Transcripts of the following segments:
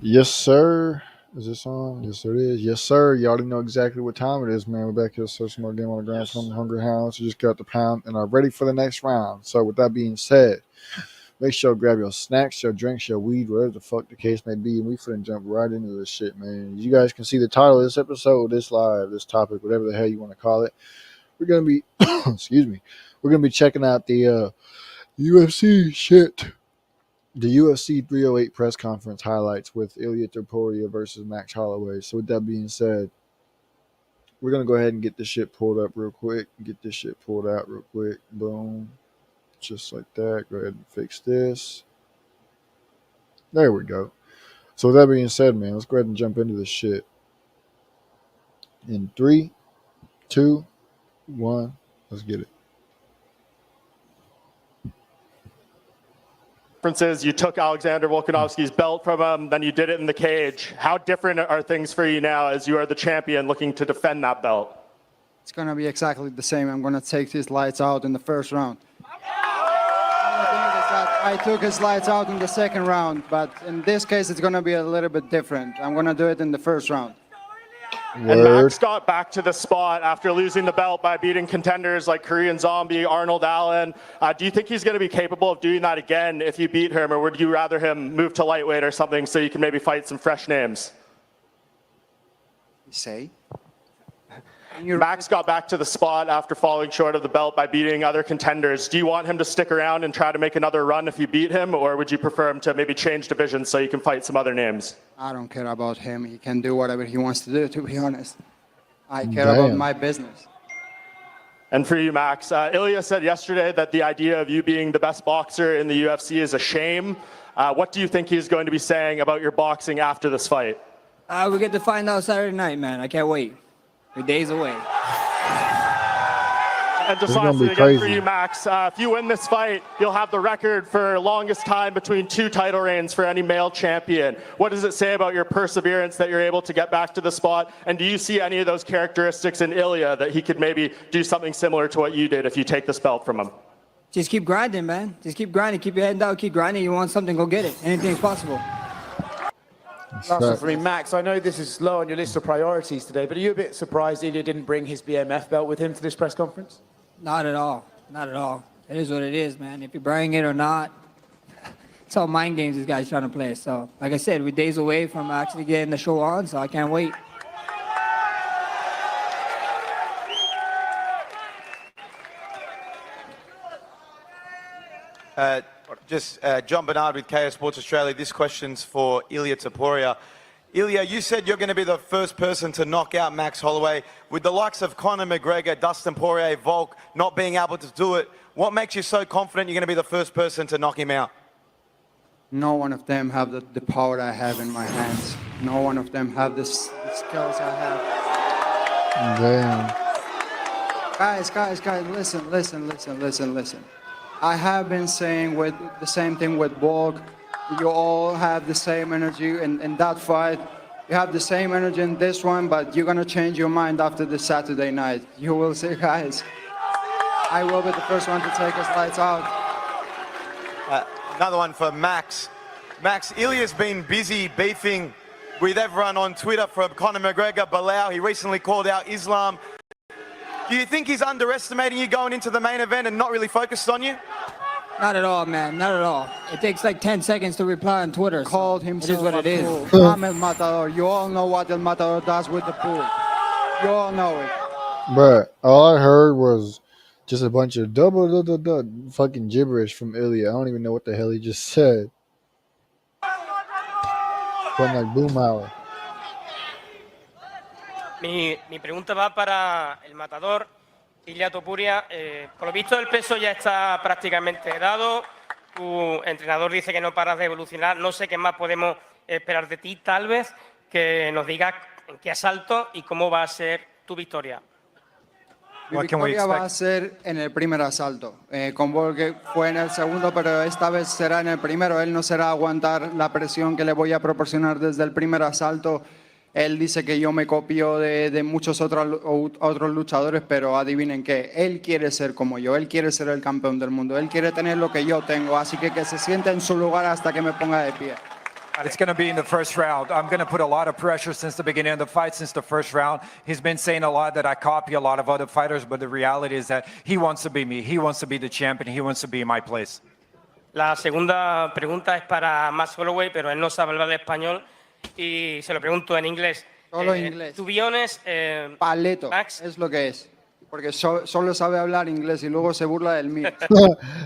Yes, sir. Is this on? Yes, it is. Yes, sir. You already know exactly what time it is, man. We're back here to search more game on the ground from the Hungry Hounds. We just got the pound and are ready for the next round. So, with that being said, make sure to grab your snacks, your drinks, your weed, whatever the fuck the case may be, and we finna jump right into this shit, man. You guys can see the title of this episode, this live, this topic, whatever the hell you want to call it. We're gonna be, excuse me, we're gonna be checking out the UFC shit. The UFC 308 press conference highlights with Ilya Topuria versus Max Holloway. So with that being said, we're gonna go ahead and get this shit pulled up real quick. Get this shit pulled out real quick. Boom, just like that. Go ahead and fix this. There we go. So with that being said, man, let's go ahead and jump into this shit. In 3, 2, 1, let's get it. Differences, you took Alexander Volkanovski's belt from him, then you did it in the cage. How different are things for you now as you are the champion looking to defend that belt? It's going to be exactly the same. I'm going to take his lights out in the first round. I took his lights out in the second round, but in this case, it's going to be a little bit different. I'm going to do it in the first round. And Max got back to the spot after losing the belt by beating contenders like Korean Zombie, Arnold Allen. Do you think he's going to be capable of doing that again if you beat him, or would you rather him move to lightweight or something so you can maybe fight some fresh names? You say? Max got back to the spot after falling short of the belt by beating other contenders. Do you want him to stick around and try to make another run if you beat him, or would you prefer him to maybe change divisions so you can fight some other names? I don't care about him. He can do whatever he wants to do, to be honest. I care about my business. And for you, Max, Ilya said yesterday that the idea of you being the best boxer in the UFC is a shame. What do you think he's going to be saying about your boxing after this fight? We get to find out Saturday night, man. I can't wait. We're days away. And just lastly, again for you, Max, if you win this fight, you'll have the record for longest time between 2 title reigns for any male champion. What does it say about your perseverance that you're able to get back to the spot? And do you see any of those characteristics in Ilya that he could maybe do something similar to what you did if you take this belt from him? Just keep grinding, man. Just keep grinding. Keep your head down. Keep grinding. You want something, go get it. Anything's possible. Last one for me, Max. I know this is low on your list of priorities today, but are you a bit surprised Ilya didn't bring his BMF belt with him to this press conference? Not at all. Not at all. It is what it is, man. If you bring it or not, it's all mind games this guy's trying to play. So, like I said, we're days away from actually getting the show on, so I can't wait. John Bernard with KO Sports Australia. This question's for Ilya Topuria. Ilya, you said you're going to be the first person to knock out Max Holloway. With the likes of Conor McGregor, Dustin Poirier, Volk not being able to do it, what makes you so confident you're going to be the first person to knock him out? No one of them have the power I have in my hands. No one of them have the skills I have. Damn. Guys, listen. I have been saying with the same thing with Volk. You all have the same energy in that fight. You have the same energy in this one, but you're going to change your mind after this Saturday night. You will see, guys. I will be the first one to take his lights out. Another one for Max. Max, Ilya's been busy beefing with everyone on Twitter from Conor McGregor, Bilal. He recently called out Islam. Do you think he's underestimating you going into the main event and not really focused on you? Not at all, man. Not at all. It takes like 10 seconds to reply on Twitter. Called himself it is what it is. I'm El Matador. You all know what El Matador does with the pool. You all know it. Bruh, all I heard was just a bunch of fucking gibberish from Ilya. I don't even know what the hell he just said. From like boom hour. Mi pregunta va para el matador, Ilya Topuria. Por lo visto el peso ya está prácticamente dado. Tu entrenador dice que no paras de evolucionar. No sé qué más podemos esperar de ti, tal vez, que nos digas en qué asalto y cómo va a ser tu victoria. Mi victoria va a ser en el primer asalto. Con Volk fue en el segundo, pero esta vez será en el primero. Él no será aguantar la presión que le voy a proporcionar desde el primer asalto. Él dice que yo me copio de muchos otros luchadores, pero adivinen qué, él quiere ser como yo, él quiere ser el campeón del mundo, él quiere tener lo que yo tengo, así que se siente en su lugar hasta que me ponga de pie. It's going to be in the first round. I'm going to put a lot of pressure since the beginning of the fight, since the first round. He's been saying a lot that I copy a lot of other fighters, but the reality is that he wants to be me. He wants to be the champion. He wants to be in my place. La segunda pregunta es para Max Holloway, pero él no sabe hablar español y se lo pregunto en inglés. Solo inglés. To be honest, Paleto, Max, es lo que es. Porque solo sabe hablar inglés y luego se burla del mío.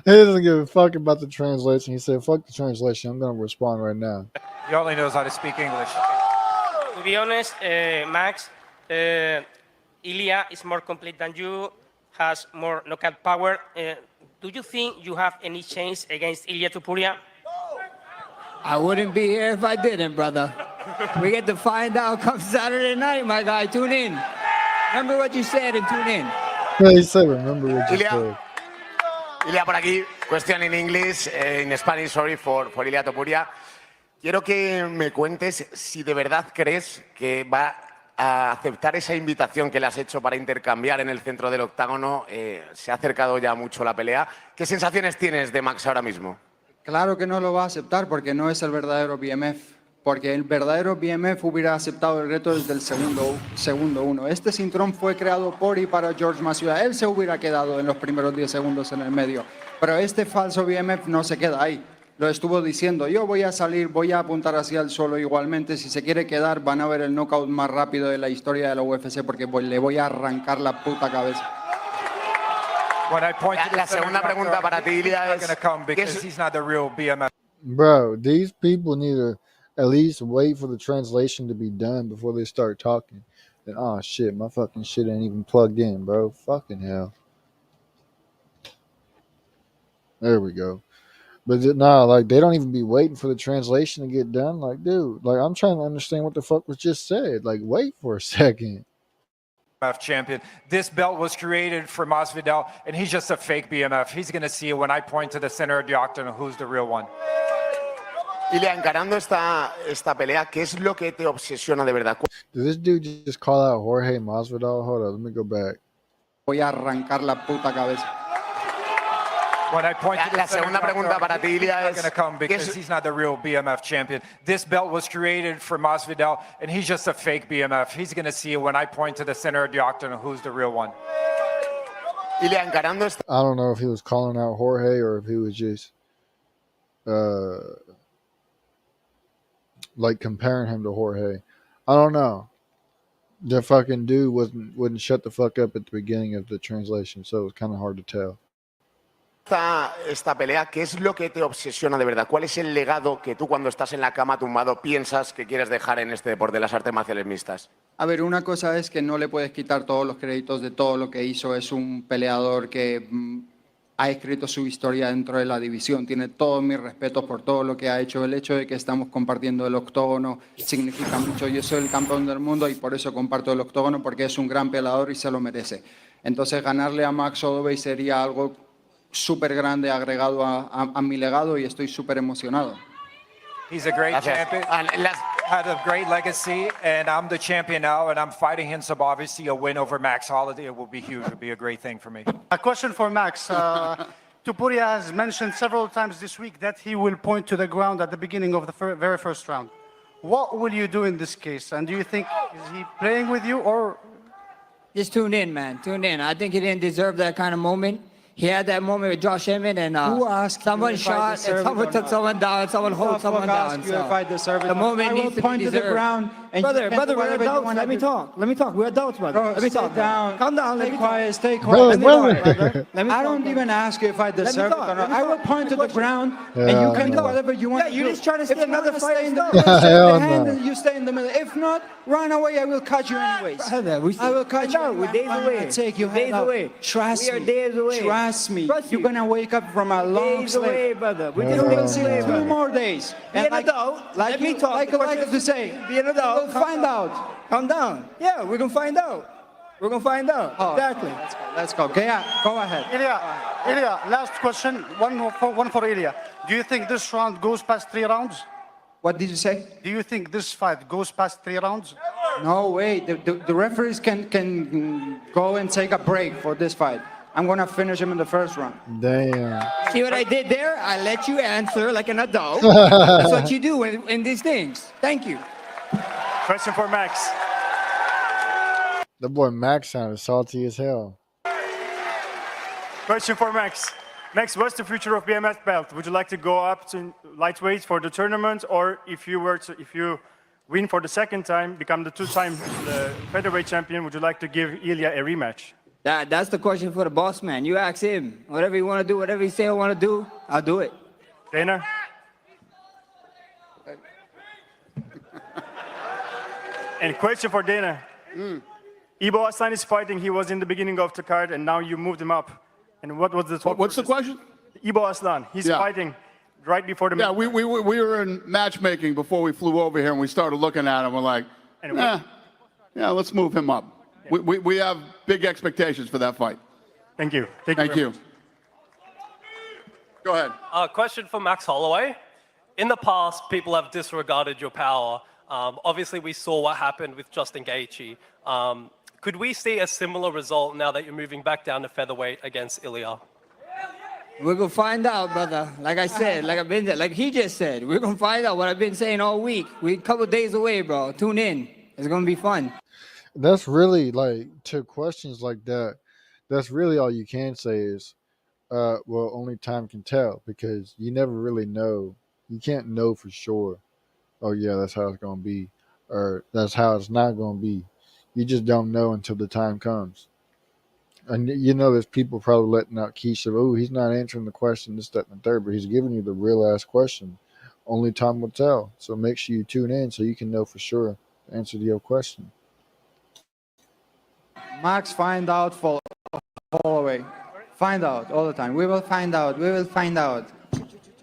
He doesn't give a fuck about the translation. He said, fuck the translation. I'm going to respond right now. He only knows how to speak English. to be honest, Max, Ilya is more complete than you, has more knockout power. Do you think you have any chance against Ilya Topuria? I wouldn't be here if I didn't, brother. We get to find out come Saturday night, my guy. Tune in. Remember what you said and tune in. Yeah, he said, remember what you Ilya. said. Ilya, por aquí, question in English, in Spanish, sorry, for Ilya Topuria. Quiero que me cuentes si de verdad crees que va a aceptar esa invitación que le has hecho para intercambiar en el centro del octágono. Se ha acercado ya mucho la pelea. ¿Qué sensaciones tienes de Max ahora mismo? Claro que no lo va a aceptar porque no es el verdadero BMF. Porque el verdadero BMF hubiera aceptado el reto desde el segundo uno. Este cinturón fue creado por y para George Masvidal. Él se hubiera quedado en los primeros 10 segundos en el medio. Pero este falso BMF no se queda ahí. Lo estuvo diciendo. Yo voy a salir, voy a apuntar hacia el suelo igualmente. Si se quiere quedar, van a ver el knockout más rápido de la historia de la UFC porque le voy a arrancar la puta cabeza. La segunda pregunta para ti, Ilya, es... Bro, these people need to at least wait for the translation to be done before they start talking. And oh shit, my fucking shit ain't even plugged in, bro. Fucking hell. There we go. But nah, like they don't even be waiting for the translation to get done. Like, dude, like I'm trying to understand what the fuck was just said. Like, wait for a second. Champion. This belt was created for Masvidal, and he's just a fake BMF. He's going to see it when I point to the center of the octagon who's the real one. Ilya, encarando esta pelea, ¿qué es lo que te obsesiona de verdad? Did this dude just call out Jorge Masvidal? Hold on, let me go back. Voy a arrancar la puta cabeza. La segunda pregunta para ti, Ilya, es... Because he's not the real BMF champion. This belt was created for Masvidal, and he's just a fake BMF. He's going to see it when I point to the center of the octagon who's the real one. Ilya, encarando esta... I don't know if he was calling out Jorge or if he was just like comparing him to Jorge. I don't know. The fucking dude wouldn't shut the fuck up at the beginning of the translation, so it was kind of hard to tell. Esta pelea, ¿qué es lo que te obsesiona de verdad? ¿Cuál es el legado que tú cuando estás en la cama tumbado piensas que quieres dejar en este deporte de las artes marciales mixtas? A ver, una cosa es que no le puedes quitar todos los créditos de todo lo que hizo. Es un peleador que ha escrito su historia dentro de la división. Tiene todos mis respetos por todo lo que ha hecho. El hecho de que estamos compartiendo el octógono significa mucho. Yo soy el campeón del mundo y por eso comparto el octógono, porque es un gran peleador y se lo merece. Entonces, ganarle a Max Holloway sería algo súper grande agregado a mi legado y estoy súper emocionado. He's a great champion, had a great legacy, and I'm the champion now, and I'm fighting him, so obviously a win over Max Holloway will be huge. It will be a great thing for me. A question for Max. Topuria has mentioned several times this week that he will point to the ground at the beginning of the very first round. What will you do in this case? And do you think, is he playing with you or? Just tune in, man. Tune in. I think he didn't deserve that kind of moment. He had that moment with Josh Emmett, and someone shot, and someone took someone down, and someone hold someone down. So the moment needs to be deserved. Brother, we're adults. Let me talk. We're adults, brother. Let me talk. Calm down. Stay quiet. Stay quiet. I don't even ask you if I deserve it or not. I will point to the ground, and you can do whatever you want. Yeah, you're just trying to stay another fight. You stay in the middle. If not, run away. I will cut you anyways. I will cut you. We're days away. Take you days away. Trust me. We are days away. Trust me. You're gonna wake up from a long sleep. Away, brother. We can see 2 more days. Be an adult. Let me talk. Like to say. Be an adult. We'll find out. Calm down. Yeah, we're gonna find out. We're gonna find out. Exactly. Let's go. Okay, go ahead. Ilya, last question. One for Ilya. Do you think this round goes past 3 rounds? What did you say? Do you think this fight goes past 3 rounds? No way. The referees can go and take a break for this fight. I'm gonna finish him in the first round. Damn. See what I did there? I let you answer like an adult. That's what you do in these things. Thank you. Question for Max. The boy Max sounded salty as hell. Question for Max. Max, what's the future of BMF belt? Would you like to go up to lightweight for the tournament, or if you win for the second time, become the two-time featherweight champion, would you like to give Ilya a rematch? That's the question for the boss man. You ask him. Whatever you want to do, whatever you say I want to do, I'll do it. Dana? And question for Dana. Ibo Aslan is fighting. He was in the beginning of the card, and now you moved him up. And what was the What's the question? Ibo Aslan. He's fighting right before the. Yeah, we were in matchmaking before we flew over here, and we started looking at him. We're like, yeah, let's move him up. We have big expectations for that fight. Thank you. Thank you. Go ahead. Question for Max Holloway. In the past, people have disregarded your power. Obviously, we saw what happened with Justin Gaethje. Could we see a similar result now that you're moving back down to featherweight against Ilya? We're going to find out, brother. Like I said, like he just said, we're going to find out what I've been saying all week. We're a couple days away, bro. Tune in. It's going to be fun. That's really, like, to questions like that, that's really all you can say is, well, only time can tell, because you never really know. You can't know for sure, oh, yeah, that's how it's going to be, or that's how it's not going to be. You just don't know until the time comes. And you know there's people probably letting out Keisha, oh, he's not answering the question, this, that, and the third, but he's giving you the real-ass question. Only time will tell. So make sure you tune in so you can know for sure the answer to your question. Max, find out for Holloway. Find out all the time. We will find out. We will find out.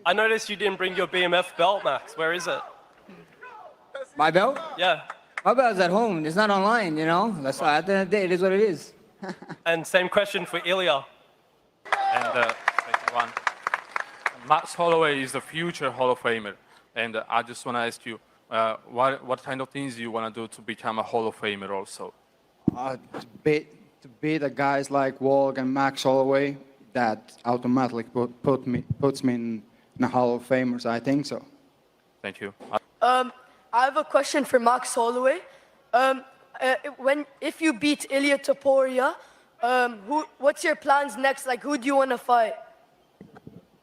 I noticed you didn't bring your BMF belt, Max. Where is it? My belt? Yeah. My belt's at home. It's not online, you know? That's why at the end of the day, it is what it is. And same question for Ilya. And second one. Max Holloway is the future Hall of Famer. And I just want to ask you, what kind of things you want to do to become a Hall of Famer also? To beat the guys like Walk and Max Holloway, that automatically puts me in the Hall of Famers. I think so. Thank you. I have a question for Max Holloway. If you beat Ilia Topuria, what's your plans next? Like, who do you want to fight?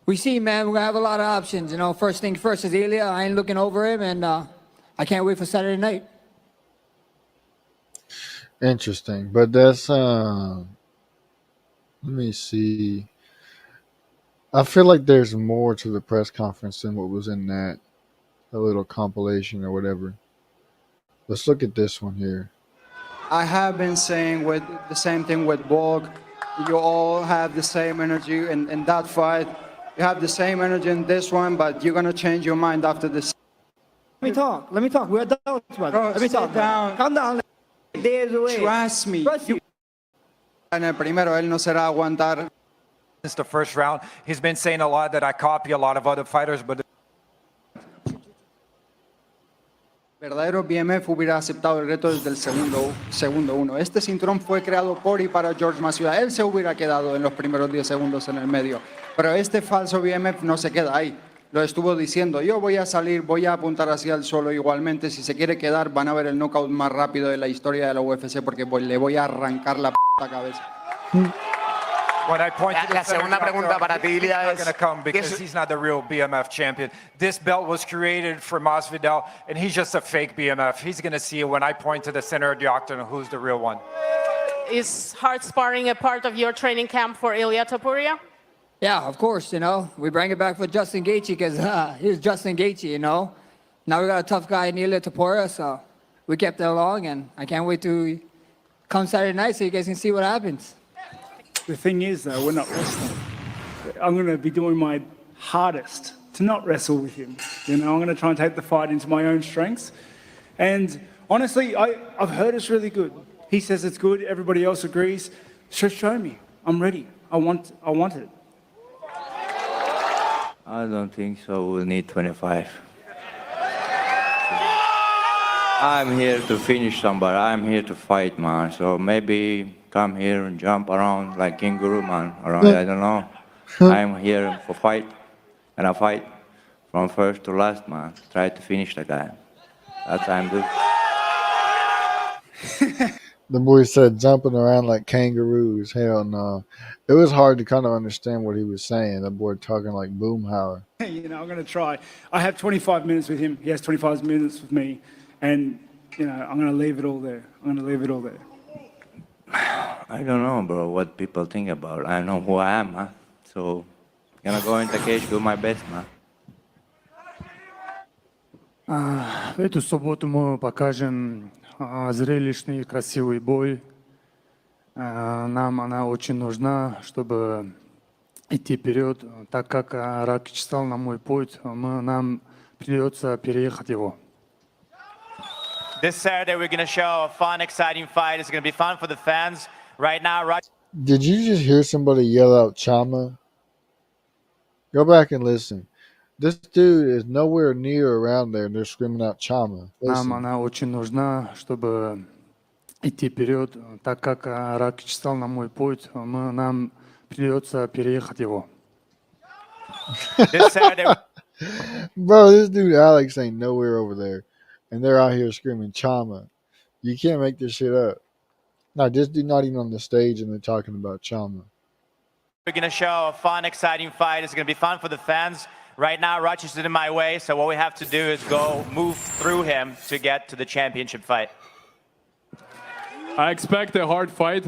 We see, man, we're going to have a lot of options. You know, first thing first is Ilya. I ain't looking over him, and I can't wait for Saturday night. Interesting. But that's, let me see. I feel like there's more to the press conference than what was in that a little compilation or whatever. Let's look at this one here. I have been saying with the same thing with Borg. You all have the same energy in that fight. You have the same energy in this one, but you're going to change your mind after this. Let me talk. We're adults, brother. Bro, Let me talk. Down. Calm down. Days away. Trust me. En el primero, él no será aguantar. Since the first round, he's been saying a lot that I copy a lot of other fighters, but Verdadero BMF hubiera aceptado el reto desde el segundo uno. Este cinturón fue creado por y para George Masvidal. Él se hubiera quedado en los primeros 10 segundos en el medio. Pero este falso BMF no se queda ahí. Lo estuvo diciendo. Yo voy a salir, voy a apuntar hacia el suelo igualmente. Si se quiere quedar, van a ver el knockout más rápido de la historia de la UFC porque le voy a arrancar la cabeza. La segunda pregunta para ti, Ilya, es because he's not the real BMF champion. This belt was created for Masvidal, and he's just a fake BMF. He's going to see when I point to the center of the octagon who's the real one. Is hard sparring a part of your training camp for Ilia Topuria? Yeah, of course, you know. We bring it back for Justin Gaethje because he's Justin Gaethje, you know. Now we got a tough guy in Ilia Topuria, so we kept it along, and I can't wait to come Saturday night so you guys can see what happens. The thing is, though, we're not wrestling. I'm going to be doing my hardest to not wrestle with him. You know, I'm going to try and take the fight into my own strengths. And honestly, I've heard it's really good. He says it's good. Everybody else agrees. So show me. I'm ready. I want it. I don't think so. We'll need 25. I'm here to finish somebody. I'm here to fight, man. So maybe come here and jump around like kangaroo, man. Around, I don't know. I'm here for fight, and I fight from first to last, man. Try to finish the guy. That's what I'm doing. The boy said jumping around like kangaroos. Hell no. It was hard to kind of understand what he was saying. The boy talking like Boomhauer. I'm going to try. I have 25 minutes with him. He has 25 minutes with me. And, I'm going to leave it all there. I'm going to leave it all there. I don't know, bro, what people think about. I know who I am, man. So, gonna go in the cage, do my best, man. В эту субботу мы покажем зрелищный, красивый бой. Нам она очень нужна, чтобы идти вперед. Так как Ракич стал на мой путь, нам придется переехать его. This Saturday, we're going to show a fun, exciting fight. It's going to be fun for the fans. Right now, Did you just hear somebody yell out Chama? Go back and listen. This dude is nowhere near around there, and they're screaming out Chama. Нам она очень нужна, чтобы идти вперед. Так как Ракич стал на мой путь, нам придется переехать его. This Saturday. Bro, this dude Alex ain't nowhere over there. And they're out here screaming Chama. You can't make this shit up. No, this dude not even on the stage and they're talking about Chama. We're going to show a fun, exciting fight. It's going to be fun for the fans. Right now, Rutgers is in my way, so what we have to do is move through him to get to the championship fight. I expect a hard fight.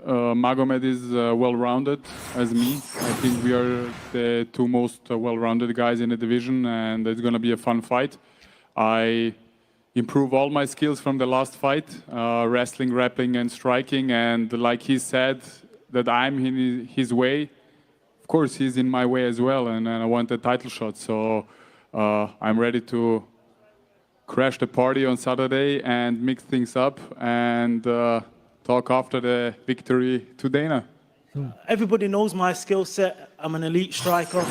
Magomed is well-rounded as me. I think we are the two most well-rounded guys in the division, and it's going to be a fun fight. I improve all my skills from the last fight, wrestling, grappling, and striking, and like he said, that I'm in his way. Of course, he's in my way as well, and I want a title shot, so I'm ready to crash the party on Saturday and mix things up and talk after the victory to Dana. Everybody knows my skill set. I'm an elite striker,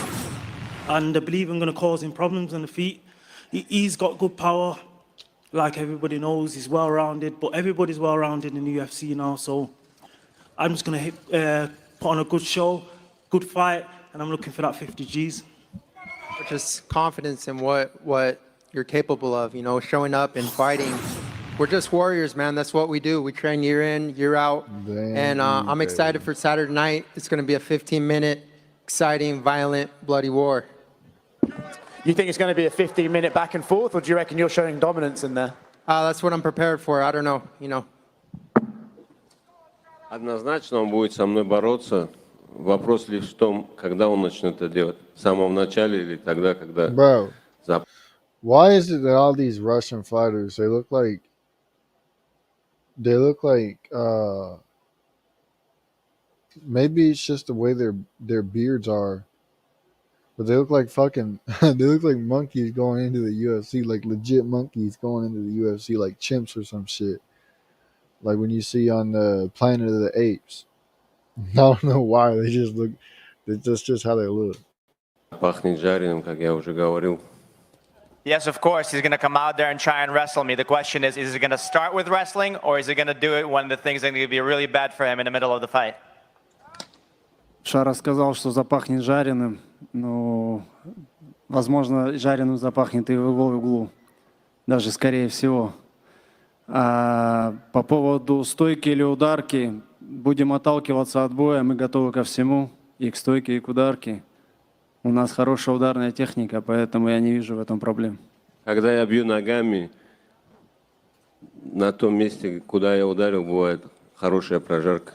and I believe I'm going to cause him problems on the feet. He's got good power, like everybody knows. He's well-rounded, but everybody's well-rounded in the UFC now, so I'm just going to put on a good show, good fight, and I'm looking for that 50 Gs. Just confidence in what you're capable of, showing up and fighting. We're just warriors, man. That's what we do. We train year in, year out. And I'm excited for Saturday night. It's going to be a 15-minute, exciting, violent, bloody war. You think it's going to be a 15-minute back and forth, or do you reckon you're showing dominance in there? That's what I'm prepared for. I don't know, Однозначно он будет со мной бороться. Вопрос лишь в том, когда он начнет это делать. В самом начале или тогда, когда... Bro, why is it that all these Russian fighters, they look like maybe it's just the way their beards are, but they look like fucking they look like monkeys going into the UFC, like legit monkeys going into the UFC, like chimps or some shit, like when you see on the Planet of the Apes. I don't know why, they just look, that's just how they look. Пахнет жареным, как я уже говорил. Yes, of course, he's going to come out there and try and wrestle me. The question is he going to start with wrestling, or is he going to do it when the things are going to be really bad for him in the middle of the fight? Шара сказал, что запахнет жареным, но, возможно, жареным запахнет и в его углу, даже скорее всего. А по поводу стойки или ударки, будем отталкиваться от боя, мы готовы ко всему, и к стойке, и к ударке. У нас хорошая ударная техника, поэтому я не вижу в этом проблем. Когда я бью ногами, на том месте, куда я ударил, бывает хорошая прожарка.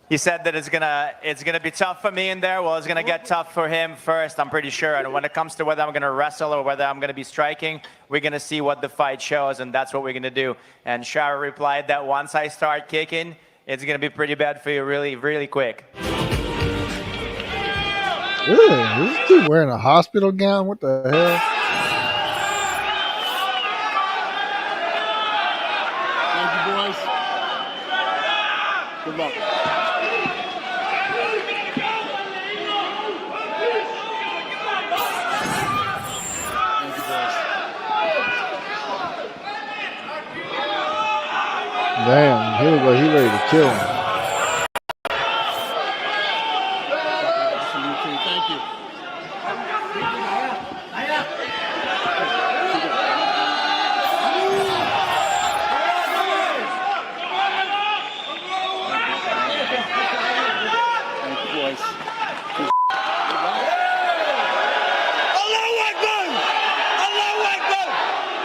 He said that it's gonna be tough for me in there. Well, it's gonna get tough for him first, I'm pretty sure. And when it comes to whether I'm gonna wrestle or whether I'm gonna be striking, we're gonna see what the fight shows, and that's what we're gonna do. And Shara replied that once I start kicking, it's gonna be pretty bad for you really, really quick. Ew, is this dude wearing a hospital gown? What the hell? Thank you, boys. Good luck. Damn, he look like he ready to kill him.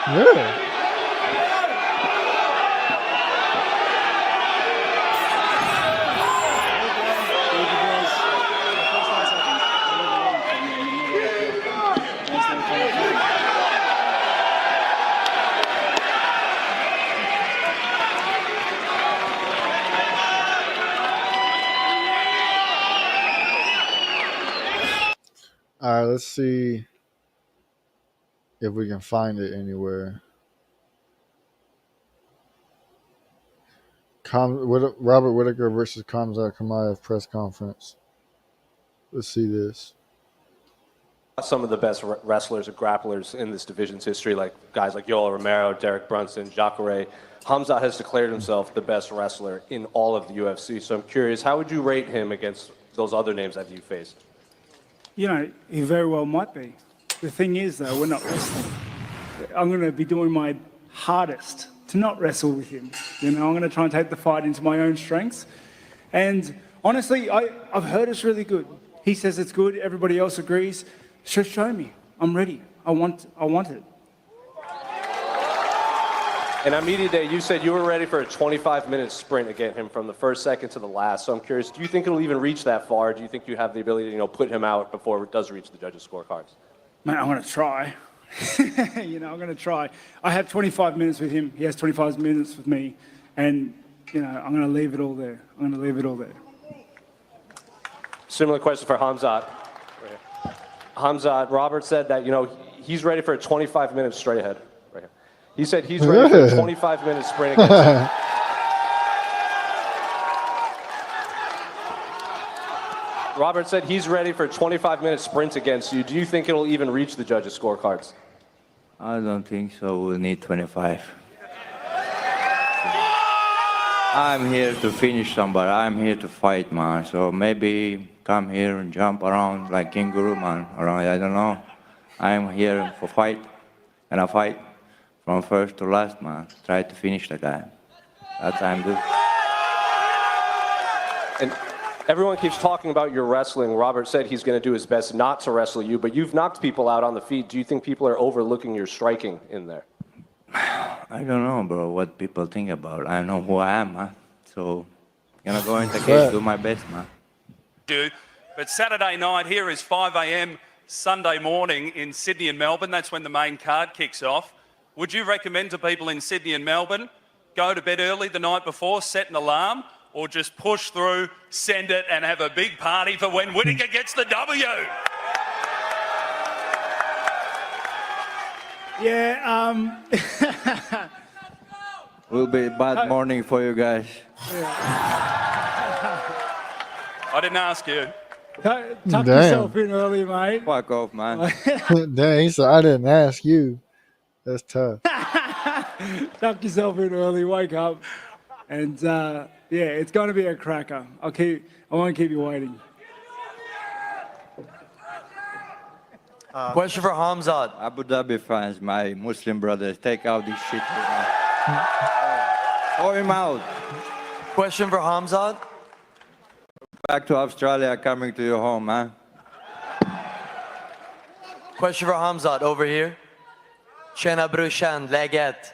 Yeah. All right, let's see if we can find it anywhere. Robert Whittaker versus Khamzat Chimaev press conference. Let's see this. Some of the best wrestlers and grapplers in this division's history, like guys like Yoel Romero, Derek Brunson, Jacare. Khamzat has declared himself the best wrestler in all of the UFC. So I'm curious, how would you rate him against those other names that you faced? You know, he very well might be. The thing is, though, we're not wrestling. I'm going to be doing my hardest to not wrestle with him. You know, I'm going to try and take the fight into my own strengths. And honestly, I've heard it's really good. He says it's good. Everybody else agrees. So show me. I'm ready. I want it. And on media day, you said you were ready for a 25-minute sprint against him from the first second to the last. So I'm curious, do you think it'll even reach that far? Do you think you have the ability to, put him out before it does reach the judges' scorecards? Man, I'm going to try. I'm going to try. I have 25 minutes with him. He has 25 minutes with me. And, I'm going to leave it all there. Similar question for Khamzat. Khamzat, Robert said that, he's ready for a 25-minute straight ahead. Right here. He said he's ready for a 25-minute sprint against him. Robert said he's ready for a 25-minute sprint against you. Do you think it'll even reach the judges' scorecards? I don't think so. We'll need 25. I'm here to finish somebody. I'm here to fight, man. So maybe come here and jump around like kangaroo, man. Around, I don't know. I'm here for fight, and I fight from first to last, man. Try to finish the guy. That's what I'm doing. And everyone keeps talking about your wrestling. Robert said he's going to do his best not to wrestle you, but you've knocked people out on the feet. Do you think people are overlooking your striking in there? I don't know, bro, what people think about. I know who I am, man. So, gonna go in the cage, do my best, man. But Saturday night here is 5 a.m. Sunday morning in Sydney and Melbourne. That's when the main card kicks off. Would you recommend to people in Sydney and Melbourne, go to bed early the night before, set an alarm, or just push through, send it, and have a big party for when Whittaker gets the W? Yeah, Will be a bad morning for you guys. I didn't ask you. Tuck yourself in early, mate. Fuck off, man. Dang, he said, I didn't ask you. That's tough. Tuck yourself in early, wake up. And, it's going to be a cracker. I won't keep you waiting. Question for Khamzat. Abu Dhabi fans, my Muslim brothers, take out this shit. Throw him out. Question for Khamzat. Back to Australia, coming to your home, man. Question for Khamzat over here. Tjena brorsan, läget?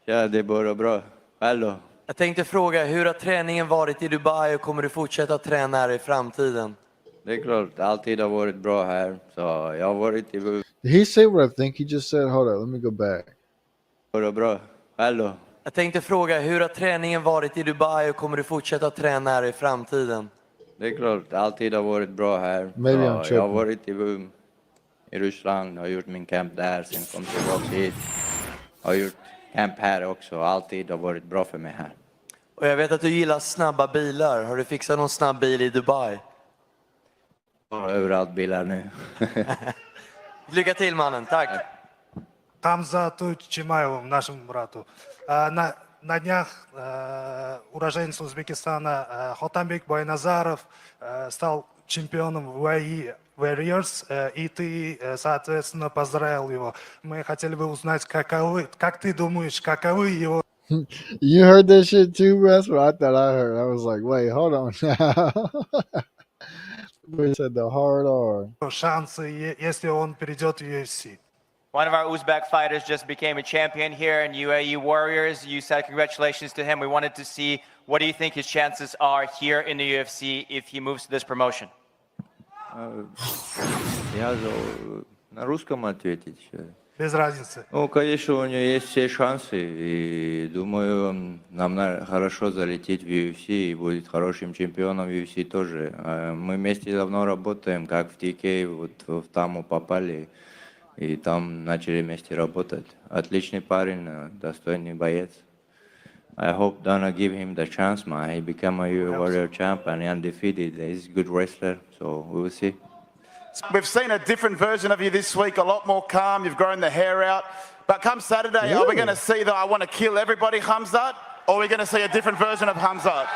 Ja, det är bara bra. Hallå. Jag tänkte fråga, hur har träningen varit i Dubai och kommer du fortsätta träna här i framtiden? Det är klart, alltid har varit bra här. Så jag har varit i... Did he say what I think he just said? Hold on, let me go back. Bara bra. Hallå. Jag tänkte fråga, hur har träningen varit i Dubai och kommer du fortsätta träna här i framtiden? Det är klart, alltid har varit bra här. Maybe I'm Jag har tripping. varit i Ryssland, har gjort min camp där, sen kom tillbaka hit. Har gjort camp här också, alltid har varit bra för mig här. Och jag vet att du gillar snabba bilar. Har du fixat någon snabb bil i Dubai? Ja, överallt bilar nu. Lycka till mannen, tack. Кhamзату Чимаеву, нашему брату. На днях уроженец Узбекистана Хотамбек Байназаров стал чемпионом в Warriors, и ты, соответственно, поздравил его. Мы хотели бы узнать, как ты думаешь, каковы его... You heard that shit too, bro? That's what I thought I heard. I was like, wait, hold on now. We said the hard R. шансы, если он перейдет в UFC? One of our Uzbek fighters just became a champion here in UAE Warriors. You said congratulations to him. We wanted to see, what do you think his chances are here in the UFC if he moves to this promotion? Я на русском ответить. Без разницы. Ну, конечно, у него есть все шансы, и думаю, нам хорошо залететь в UFC, и будет хорошим чемпионом UFC тоже. Мы вместе давно работаем, как в TK, вот в Таму попали, и там начали вместе работать. Отличный парень, достойный боец. I hope Dana give him the chance, man. He become a Warrior champ and undefeated. He's a good wrestler, so we will see. We've seen a different version of you this week, a lot more calm. You've grown the hair out. But come Saturday, are we going to see the I want to kill everybody Khamzat, or are we going to see a different version of Khamzat?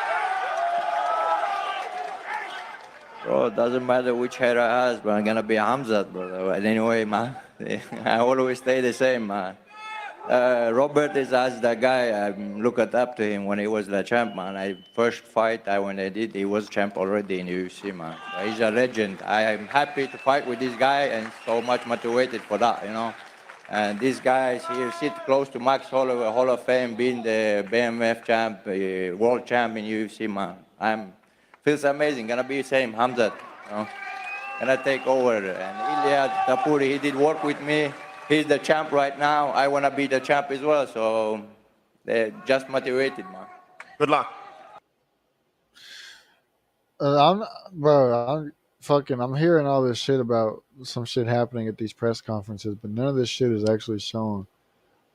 Bro, it doesn't matter which hair I has, but I'm going to be Hamzat, bro. Anyway, man, I always stay the same, man. Robert is as the guy, I looked up to him when he was the champ, man. First fight when I did, he was champ already in UFC, man. He's a legend. I am happy to fight with this guy and so much motivated for that, you know. And these guys here sit close to Max Holloway, Hall of Fame, being the BMF champ, world champ in UFC, man. Feels amazing. Gonna be the same, Hamzat, you know. Gonna take over. And Ilya Tapuri, he did work with me. He's the champ right now. I want to be the champ as well. So they're just motivated, man. Good luck. I'm hearing all this shit about some shit happening at these press conferences, but none of this shit is actually showing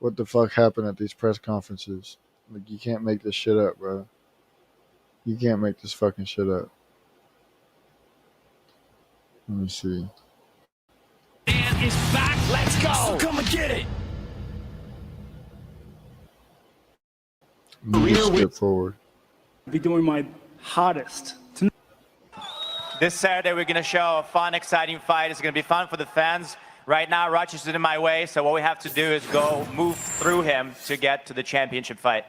what the fuck happened at these press conferences. Like, you can't make this shit up, bro. You can't make this fucking shit up. Let me see. Is back. Let's go. So come and get it. Skip forward. Be doing my hardest. This Saturday, we're going to show a fun, exciting fight. It's going to be fun for the fans. Right now, Rochester's in my way, so what we have to do is move through him to get to the championship fight.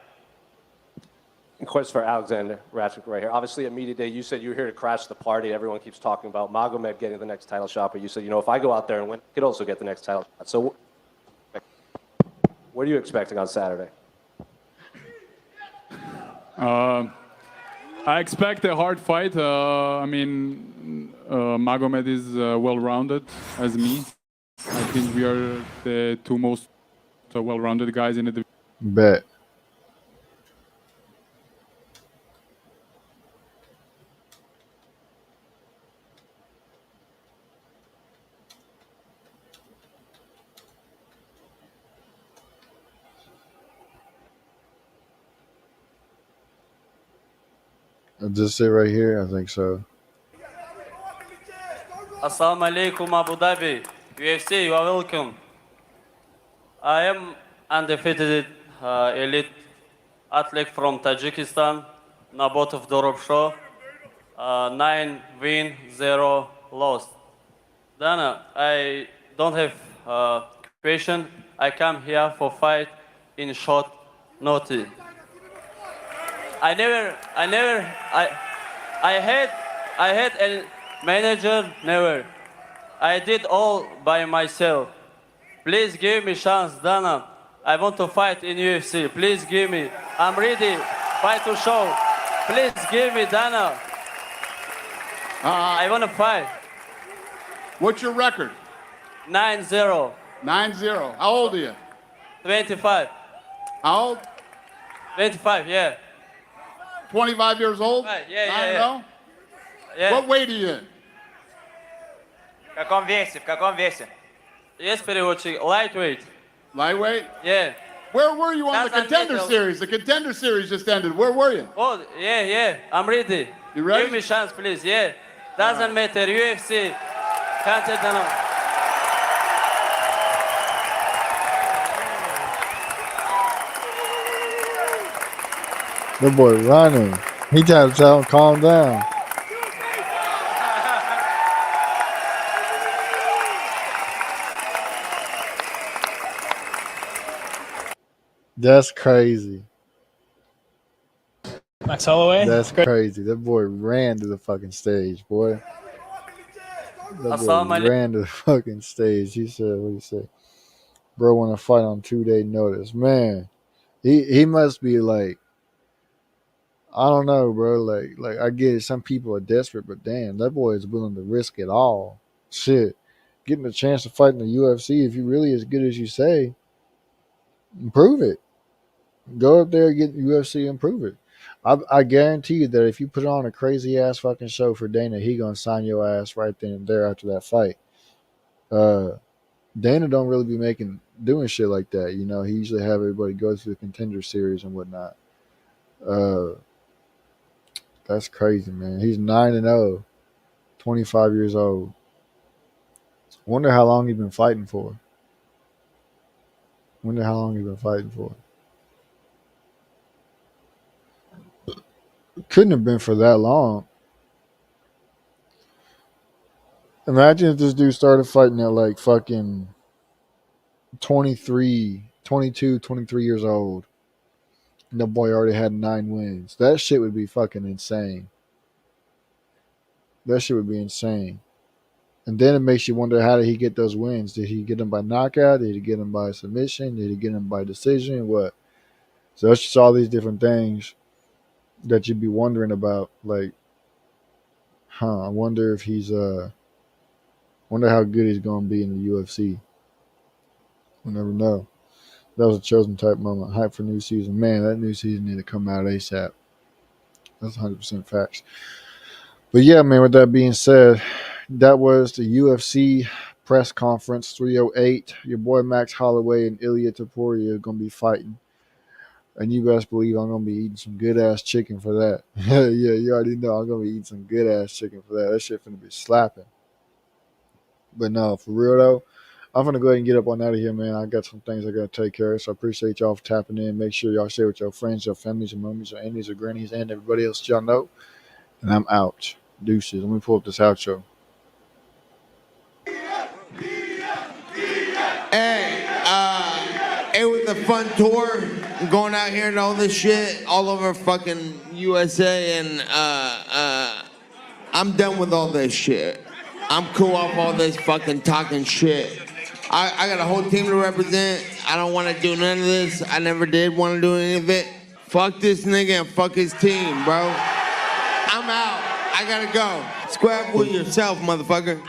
Question for Alexander Ratchik right here. Obviously, at Media Day, you said you were here to crash the party. Everyone keeps talking about Magomed getting the next title shot, but you said, if I go out there and win, I could also get the next title shot. So what are you expecting on Saturday? I expect a hard fight. Magomed is well-rounded as me. I think we are the two most well-rounded guys in the division. Bet. Does it say right here? I think so. Assalamu alaikum Abu Dhabi. UFC, you are welcome. I am undefeated elite athlete from Tajikistan, Nabotov Doropsho. 9 win, 0 lost. Dana, I don't have question. I come here for fight in short notice. I had a manager, never. I did all by myself. Please give me chance, Dana. I want to fight in UFC. Please give me. I'm ready. Fight to show. Please give me, Dana. I want to fight. What's your record? 9-0. 9-0. How old are you? 25. How old? 25, yeah. 25 years old? Right, yeah. 9-0? Yeah. What weight are you in? В каком весе? Yes, переводчик. Lightweight. Lightweight? Yeah. Where were you on the Contender Series? The Contender Series just ended. Where were you? Oh, yeah. I'm ready. You ready? Give me chance, please. Yeah. Doesn't matter. UFC. Can't take down. The boy running. He tried to tell him calm down. That's crazy. Max Holloway? That's crazy. That boy ran to the fucking stage, boy. That boy ran to the fucking stage. He said, what did he say? Bro want to fight on 2-day notice. Man, he must be like, I don't know, bro. Like I get it, some people are desperate, but damn, that boy is willing to risk it all. Shit. Getting a chance to fight in the UFC, if you really as good as you say, improve it. Go up there, get UFC, and prove it. I guarantee you that if you put on a crazy ass fucking show for Dana, he gonna sign your ass right then and there after that fight. Dana don't really be doing shit like that. You know, he usually have everybody go through the contender series and whatnot. That's crazy, man. He's 9-0, 25 years old. Wonder how long he's been fighting for. Couldn't have been for that long. Imagine if this dude started fighting at like fucking 23, 22, 23 years old. And the boy already had 9 wins. That shit would be fucking insane. That shit would be insane. And then it makes you wonder, how did he get those wins? Did he get them by knockout? Did he get them by submission? Did he get them by decision? What? So it's just all these different things that you'd be wondering about. Like, I wonder if he's wonder how good he's gonna be in the UFC. We'll never know. That was a chosen type moment. Hype for new season. Man, that new season need to come out ASAP. That's 100% facts. But yeah, man, with that being said, that was the UFC press conference 308. Your boy Max Holloway and Ilya Topuria are going to be fighting. And you best believe I'm going to be eating some good-ass chicken for that. Yeah, you already know I'm going to be eating some good-ass chicken for that. That shit finna be slapping. But no, for real though, I'm going to go ahead and get up on out of here, man. I got some things I got to take care of. So I appreciate y'all for tapping in. Make sure y'all share with your friends, your families, your mummies, your aunties, your grannies, and everybody else y'all know. And I'm out. Deuces. Let me pull up this outro. Hey, it was a fun tour. Going out here and all this shit all over fucking USA, and I'm done with all this shit. I'm cool off all this fucking talking shit. I got a whole team to represent. I don't want to do none of this. I never did want to do any of it. Fuck this nigga and fuck his team, bro. I'm out. I gotta go. Square up with yourself, motherfucker.